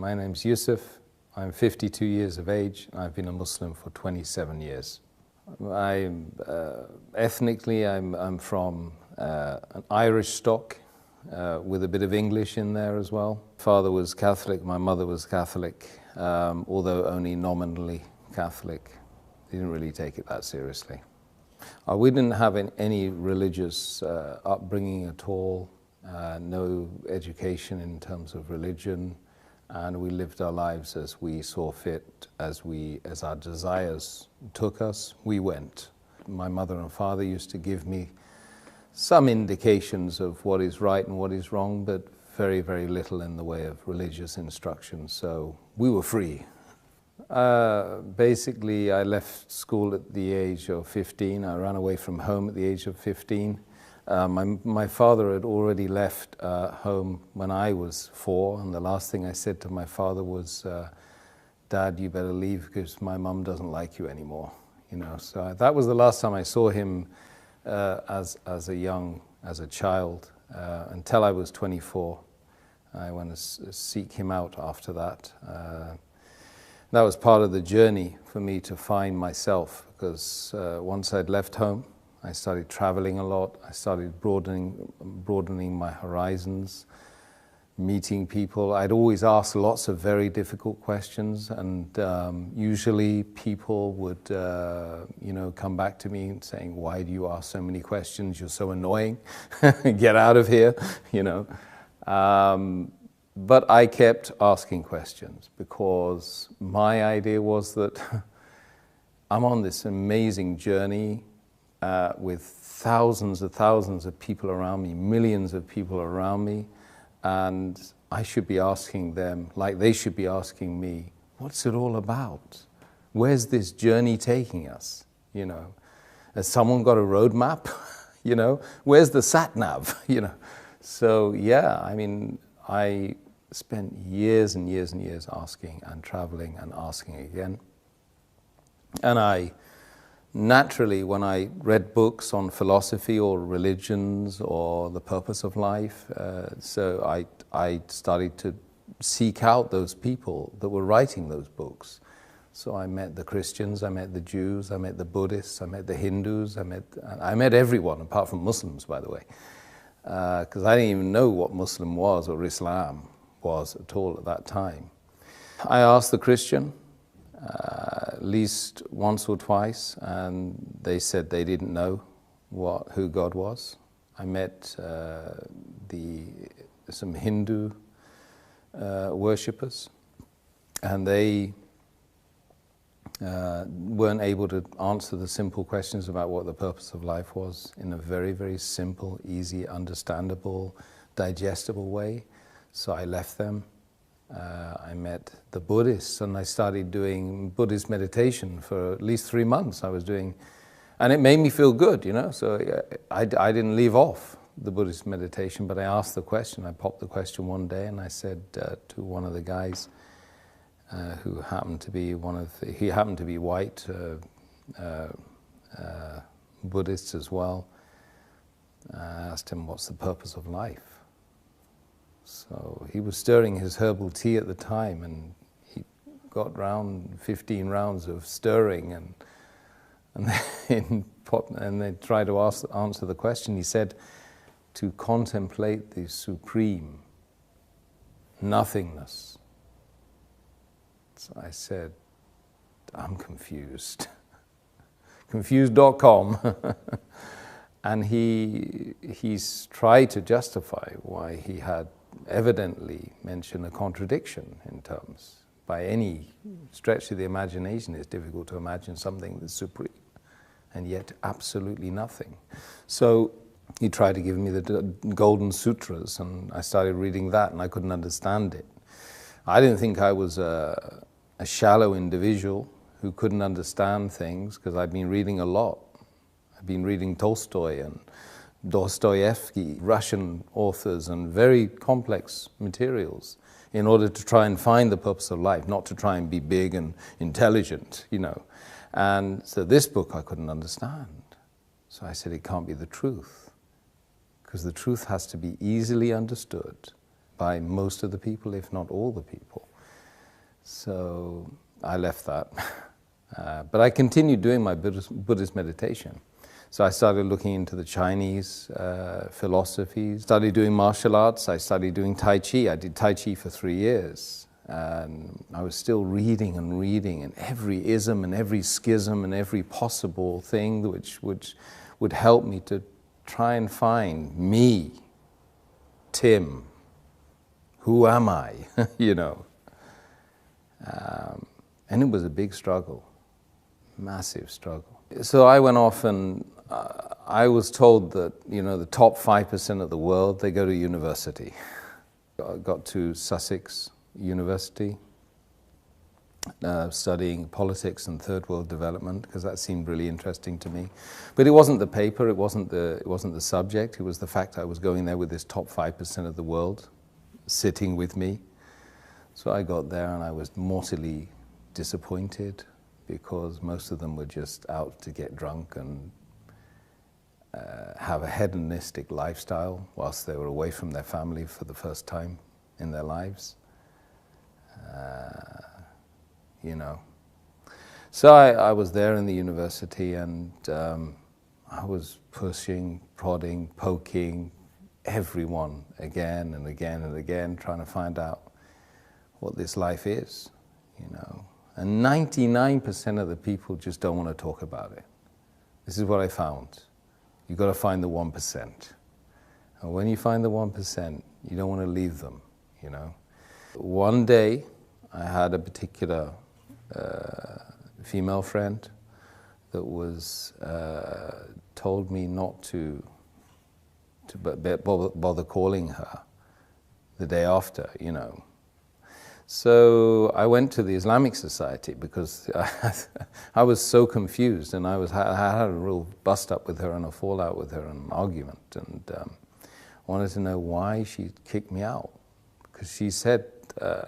My name's Yusuf. I'm 52 years of age, and I've been a Muslim for 27 years. Ethnically, I'm from an Irish stock with a bit of English in there as well. Father was Catholic, my mother was Catholic, although only nominally Catholic. They didn't really take it that seriously. We didn't have any religious upbringing at all, no education in terms of religion, and we lived our lives as we saw fit, as our desires took us, we went. My mother and father used to give me some indications of what is right and what is wrong, but very, very little in the way of religious instruction, so we were free. Basically, I left school at the age of 15. I ran away from home at the age of 15. My father had already left home when I was 4, and the last thing I said to my father was, "Dad, you better leave because my mum doesn't like you anymore." You know, so that was the last time I saw him as a child until I was 24. I went to seek him out after that. That was part of the journey for me to find myself, because once I'd left home, I started traveling a lot. I started broadening my horizons, meeting people. I'd always ask lots of very difficult questions, and usually people would, come back to me saying, "Why do you ask so many questions? You're so annoying. Get out of here," you know. But I kept asking questions because my idea was that I'm on this amazing journey with thousands of people around me, millions of people around me, and I should be asking them, like they should be asking me, what's it all about? Where's this journey taking us? You know, has someone got a roadmap? You know, where's the sat nav? You know, so yeah, I mean, I spent years and years and years asking and traveling and asking again. And I naturally, when I read books on philosophy or religions or the purpose of life, so I started to seek out those people that were writing those books. So I met the Christians, I met the Jews, I met the Buddhists, I met the Hindus, I met everyone apart from Muslims, by the way, because I didn't even know what Muslim was or Islam was at all at that time. I asked the Christian at least once or twice, and they said they didn't know who God was. I met some Hindu worshippers, and they weren't able to answer the simple questions about what the purpose of life was in a very, very simple, easy, understandable, digestible way. So I left them. I met the Buddhists, and I started doing Buddhist meditation for at least 3 months. I was doing, and it made me feel good, you know. So I didn't leave off the Buddhist meditation, but I asked the question. I popped the question one day, and I said to one of the guys who happened to be he happened to be white, Buddhist as well. I asked him, "What's the purpose of life?" So he was stirring his herbal tea at the time, and he got round 15 rounds of stirring, and they tried to answer the question. He said, "To contemplate the supreme nothingness." So I said, "I'm confused." Confused.com. And he's tried to justify why he had evidently mentioned a contradiction in terms. By any stretch of the imagination, it's difficult to imagine something that's supreme, and yet absolutely nothing. So he tried to give me the Golden Sutras, and I started reading that, and I couldn't understand it. I didn't think I was a shallow individual who couldn't understand things, because I'd been reading a lot. I've been reading Tolstoy and Dostoevsky, Russian authors, and very complex materials in order to try and find the purpose of life, not to try and be big and intelligent, you know. And so this book I couldn't understand. So I said, it can't be the truth, because the truth has to be easily understood by most of the people, if not all the people. So I left that. But I continued doing my Buddhist meditation. So I started looking into the Chinese philosophies, started doing martial arts, I started doing Tai Chi. I did Tai Chi for 3 years. And I was still reading and every ism and every schism and every possible thing which would help me to try and find me, Tim. Who am I? You know. And it was a big struggle, massive struggle. So I went off and I was told that, you know, the top 5% of the world, they go to university. I got to Sussex University, studying politics and third world development, because that seemed really interesting to me. But it wasn't the paper, it wasn't the subject, it was the fact I was going there with this top 5% of the world sitting with me. So I got there and I was mortally disappointed because most of them were just out to get drunk and have a hedonistic lifestyle whilst they were away from their family for the first time in their lives. You know. So I was there in the university and I was pushing, prodding, poking everyone again and again and again, trying to find out what this life is, you know. And 99% of the people just don't want to talk about it. This is what I found. You've got to find the 1%. And when you find the 1%, you don't want to leave them, you know. One day, I had a particular female friend that was told me not to bother calling her the day after, you know. So I went to the Islamic Society because I was so confused, and I had a real bust up with her and a fallout with her and an argument, and wanted to know why she kicked me out. Because she said,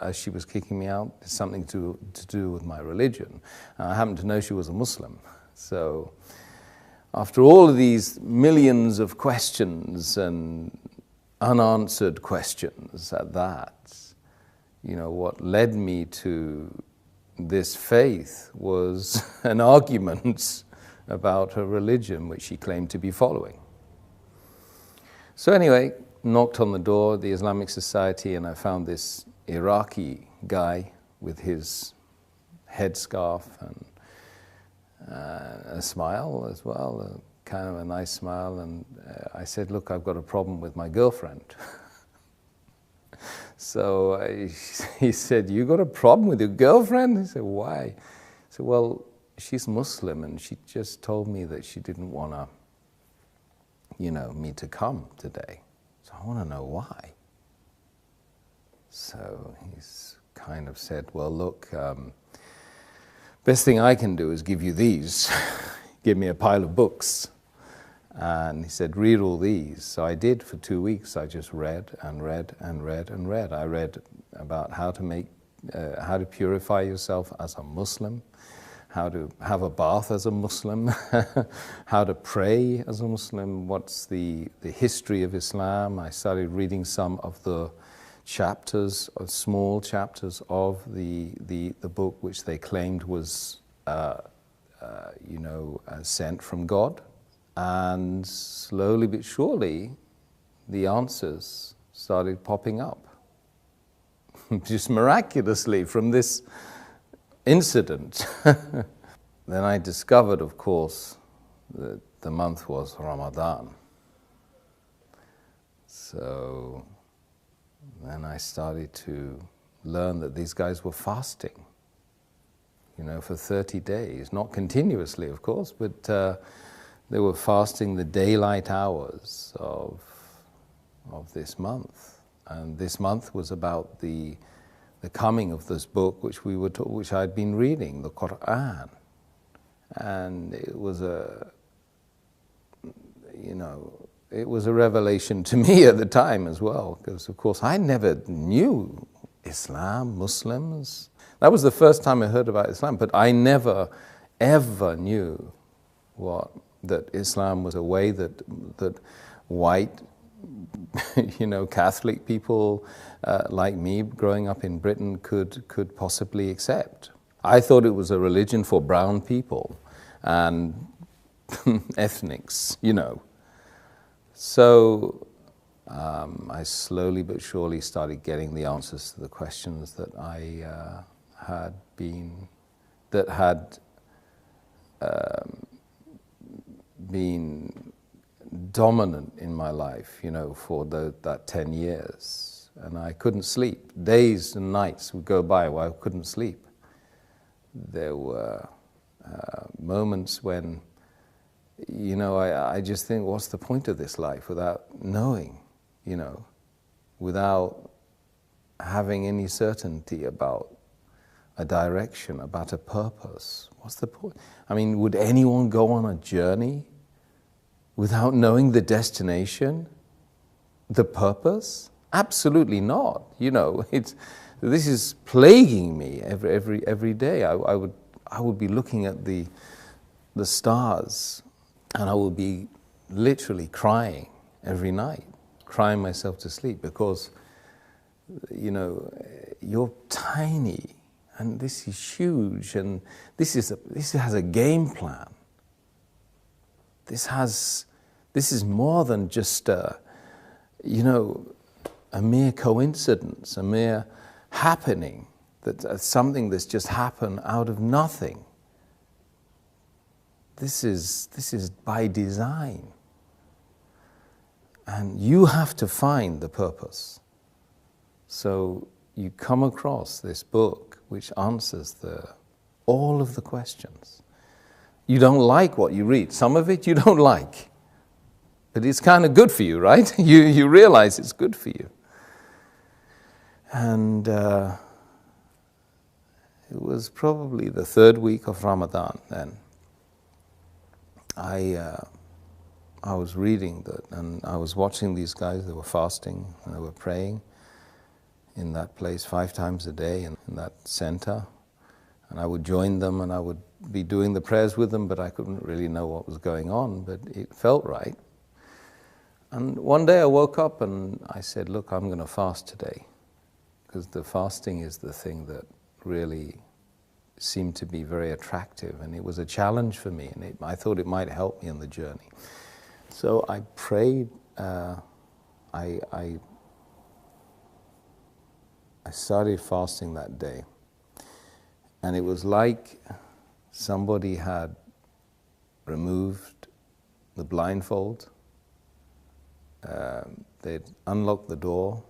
as she was kicking me out, it's something to do with my religion. And I happened to know she was a Muslim. So after all of these millions of questions and unanswered questions at that, you know, what led me to this faith was an argument about her religion, which she claimed to be following. So anyway, knocked on the door of the Islamic Society, and I found this Iraqi guy with his headscarf and a smile as well, kind of a nice smile, and I said, look, I've got a problem with my girlfriend. So he said, you got a problem with your girlfriend? He said, why? I said, well, she's Muslim and she just told me that she didn't want to, you know, me to come today. So I want to know why. So he's kind of said, well, look, best thing I can do is give you these. Give me a pile of books. And he said, read all these. So I did for 2 weeks. I just read and read and read and read. I read about how to purify yourself as a Muslim, how to have a bath as a Muslim, how to pray as a Muslim, what's the history of Islam. I started reading some of the chapters, small chapters of the book, which they claimed was, sent from God. And slowly but surely, the answers started popping up. Just miraculously from this incident. Then I discovered, of course, that the month was Ramadan. So then I started to learn that these guys were fasting, you know, for 30 days. Not continuously, of course, but they were fasting the daylight hours of this month. And this month was about the coming of this book which I'd been reading, the Quran. And it was a revelation to me at the time as well, because of course I never knew Islam, Muslims. That was the first time I heard about Islam, but I never ever knew that Islam was a way that white Catholic people like me growing up in Britain could possibly accept. I thought it was a religion for brown people and ethnics, So I slowly but surely started getting the answers to the questions that I had been dominant in my life, for that 10 years. And I couldn't sleep. Days and nights would go by where I couldn't sleep. There were moments when, I just think, what's the point of this life without knowing, without having any certainty about a direction, about a purpose? What's the point? I mean, would anyone go on a journey without knowing the destination, the purpose? Absolutely not. This is plaguing me every day. I would be looking at the stars, and I would be literally crying every night, crying myself to sleep, because you're tiny, and this is huge, and this has a game plan. This is more than just a mere coincidence, a mere happening, something that's just happened out of nothing. This is by design. And you have to find the purpose. So you come across this book which answers all of the questions. You don't like what you read. Some of it you don't like. But it's kind of good for you, right? You realize it's good for you. And it was probably the third week of Ramadan then. I was reading that, and I was watching these guys. They were fasting and they were praying in that place 5 times a day in that center. And I would join them and I would be doing the prayers with them, but I couldn't really know what was going on, but it felt right. And one day I woke up and I said, look, I'm going to fast today, because the fasting is the thing that really seemed to be very attractive, and it was a challenge for me, and I thought it might help me on the journey. So I prayed, I started fasting that day, and it was like somebody had removed the blindfold, they'd unlocked the door,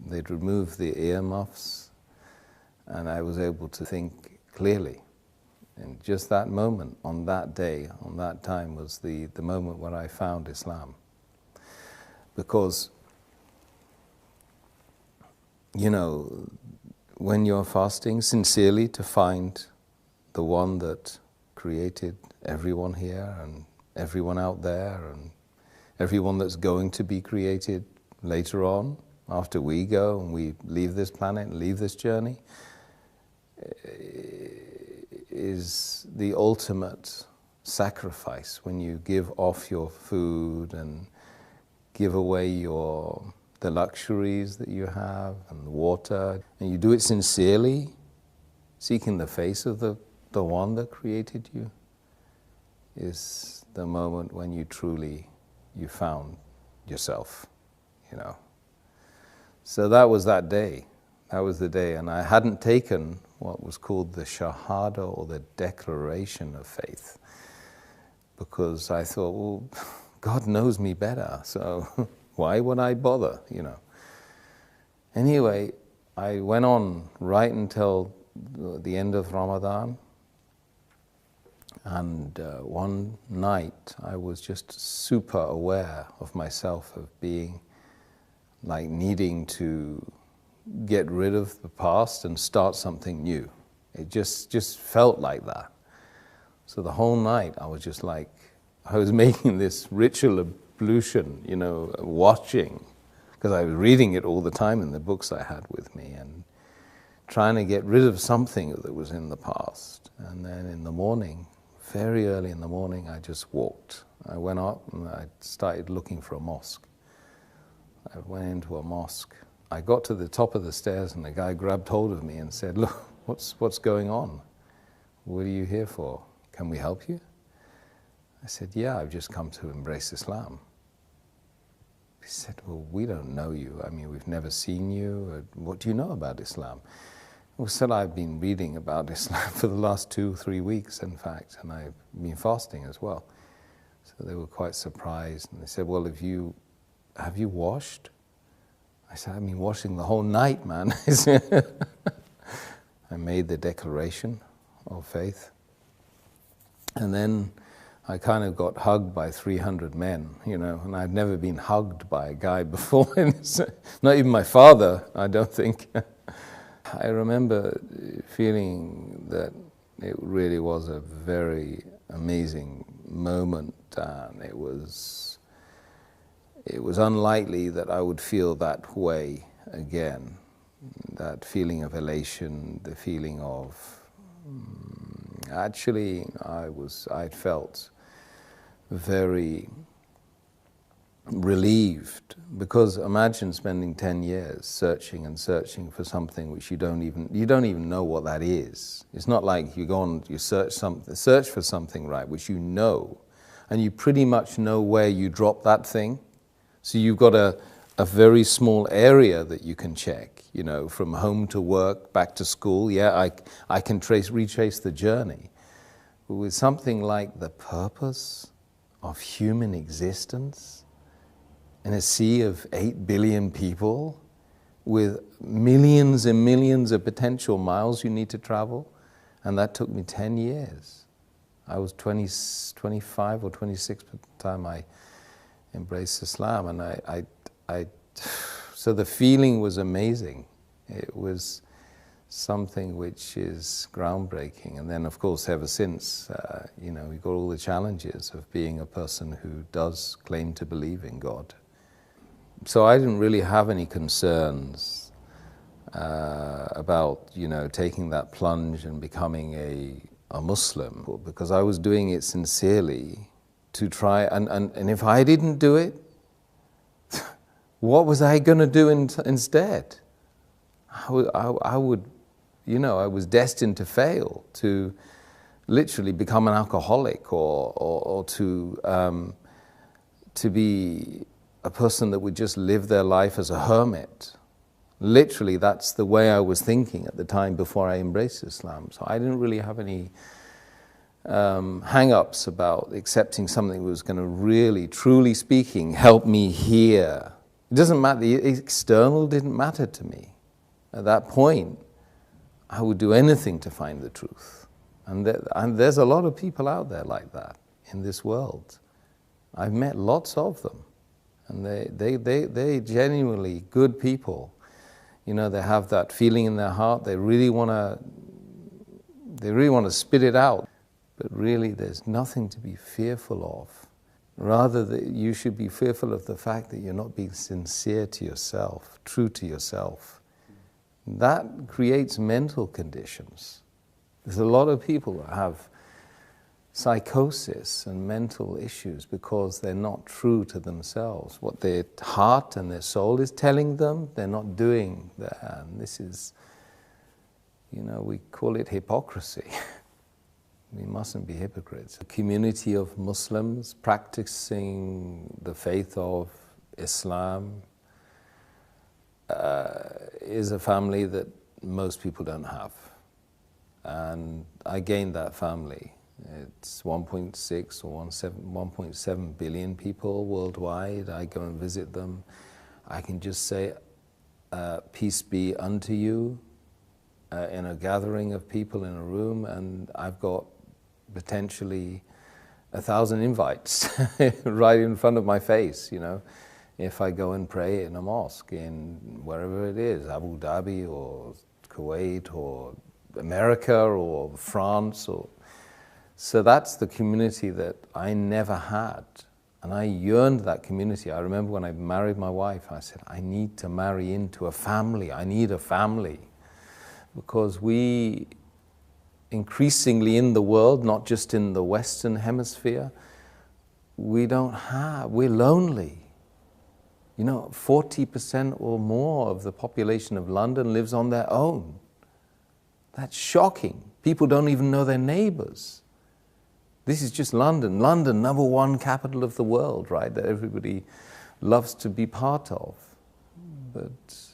they'd removed the earmuffs, and I was able to think clearly. And just that moment, on that day, on that time, was the moment when I found Islam. Because, when you're fasting sincerely to find the one that created everyone here and everyone out there and everyone that's going to be created later on, after we go and we leave this planet and leave this journey, is the ultimate sacrifice when you give off your food and give away the luxuries that you have and the water, and you do it sincerely, seeking the face of the one that created you, is the moment when you found yourself, So that was that day. That was the day, and I hadn't taken what was called the Shahada, or the declaration of faith, because I thought, well, God knows me better, so why would I bother, Anyway, I went on right until the end of Ramadan, and one night I was just super aware of myself, of being like needing to get rid of the past and start something new. It just felt like that. So the whole night I was just like, I was making this ritual ablution, watching, because I was reading it all the time in the books I had with me, and trying to get rid of something that was in the past. And then in the morning, very early in the morning, I just walked. I went up and I started looking for a mosque. I went into a mosque. I got to the top of the stairs and the guy grabbed hold of me and said, "Look, what's going on? What are you here for? Can we help you?" I said, "Yeah, I've just come to embrace Islam." He said, "Well, we don't know you. I mean, we've never seen you. What do you know about Islam?" Well, said, "I've been reading about Islam for the last 2-3 weeks, in fact, and I've been fasting as well." So they were quite surprised, and they said, "Well, have you washed?" I said, "I've been washing the whole night, man." I made the declaration of faith, and then I kind of got hugged by 300 men, and I'd never been hugged by a guy before. Not even my father, I don't think. I remember feeling that it really was a very amazing moment, and it was unlikely that I would feel that way again. That feeling of elation, the feeling of actually I felt very relieved, because imagine spending 10 years searching and searching for something which you don't even know what that is. It's not like you go on, you search for something, right, which you know, and you pretty much know where you drop that thing. So you've got a very small area that you can check, from home to work, back to school. Yeah, I can retrace the journey. But with something like the purpose of human existence in a sea of 8 billion people with millions and millions of potential miles you need to travel, and that took me 10 years. I was 25 or 26 at the time I embraced Islam, and so the feeling was amazing. It was something which is groundbreaking. And then, of course, ever since, we've got all the challenges of being a person who does claim to believe in God. So I didn't really have any concerns about, taking that plunge and becoming a Muslim, because I was doing it sincerely to try, and if I didn't do it, what was I going to do instead? I was destined to fail, to literally become an alcoholic, or to be a person that would just live their life as a hermit. Literally, that's the way I was thinking at the time before I embraced Islam. So I didn't really have any hang-ups about accepting something that was going to really, truly speaking, help me here. It doesn't matter, the external didn't matter to me. At that point, I would do anything to find the truth. And there's a lot of people out there like that in this world. I've met lots of them. And they genuinely good people. They have that feeling in their heart. They really want to spit it out. But really, there's nothing to be fearful of. Rather, that you should be fearful of the fact that you're not being sincere to yourself, true to yourself. That creates mental conditions. There's a lot of people that have psychosis and mental issues because they're not true to themselves. What their heart and their soul is telling them, they're not doing that. And this is, we call it hypocrisy. We mustn't be hypocrites. A community of Muslims practicing the faith of Islam is a family that most people don't have. And I gained that family. It's 1.6 or 1.7 billion people worldwide. I go and visit them. I can just say, peace be unto you, in a gathering of people in a room, and I've got potentially 1,000 invites right in front of my face, if I go and pray in a mosque in wherever it is, Abu Dhabi or Kuwait or America or France. So that's the community that I never had. And I yearned that community. I remember when I married my wife, I said, I need to marry into a family. I need a family. Because increasingly in the world, not just in the Western Hemisphere, we're lonely. You know, 40% or more of the population of London lives on their own. That's shocking. People don't even know their neighbors. This is just London. London, #1 capital of the world, right? That everybody loves to be part of. But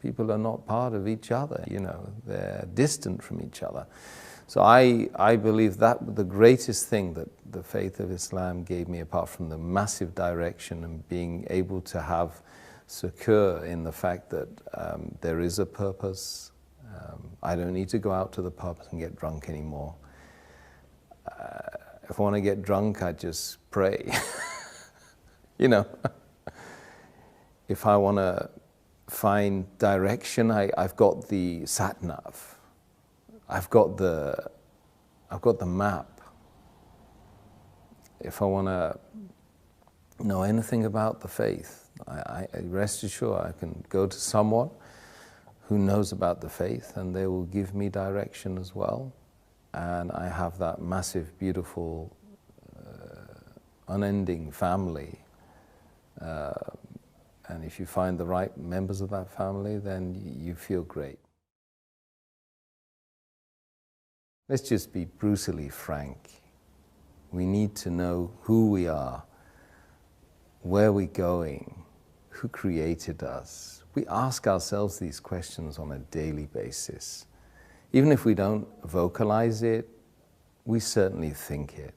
people are not part of each other, you know. They're distant from each other. So I believe that the greatest thing that the faith of Islam gave me, apart from the massive direction and being able to have secure in the fact that there is a purpose. I don't need to go out to the pub and get drunk anymore. If I want to get drunk, I just pray. You know, if I want to find direction, I've got the sat-nav. I've got the map. If I want to know anything about the faith, I rest assured I can go to someone who knows about the faith, and they will give me direction as well. And I have that massive, beautiful, unending family. And if you find the right members of that family, then you feel great. Let's just be brutally frank. We need to know who we are, where we're going, who created us. We ask ourselves these questions on a daily basis. Even if we don't vocalize it, we certainly think it.